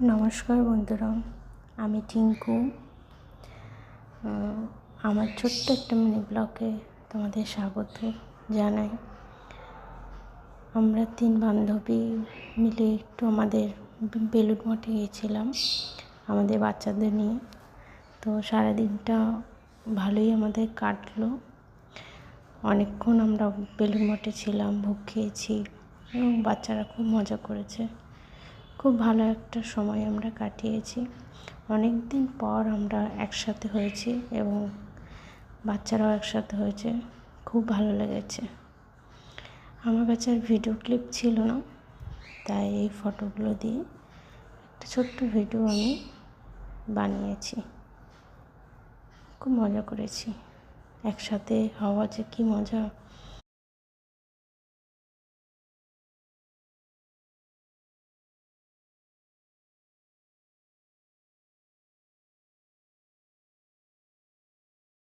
নমস্কার বন্ধুরা, আমি টিঙ্কু। আমার ছোট্ট একটা মিনি ব্লগে তোমাদের স্বাগত জানাই। আমরা 3 বান্ধবী মিলে একটু আমাদের বেলুড় মঠে গিয়েছিলাম আমাদের বাচ্চাদের নিয়ে। তো সারাদিনটা ভালোই আমাদের কাটলো। অনেকক্ষণ আমরা বেলুড় মঠে ছিলাম, ভোগ খেয়েছি এবং বাচ্চারা খুব মজা করেছে। খুব ভালো একটা সময় আমরা কাটিয়েছি। অনেক দিন পর আমরা একসাথে হয়েছি এবং বাচ্চারাও একসাথে হয়েছে। খুব ভালো লেগেছে। আমার কাছে আর ভিডিও ক্লিপ ছিল না, তাই এই ফটোগুলো দিয়ে একটা ছোট্ট ভিডিও আমি বানিয়েছি। খুব মজা করেছি। একসাথে হওয়া যে কী মজা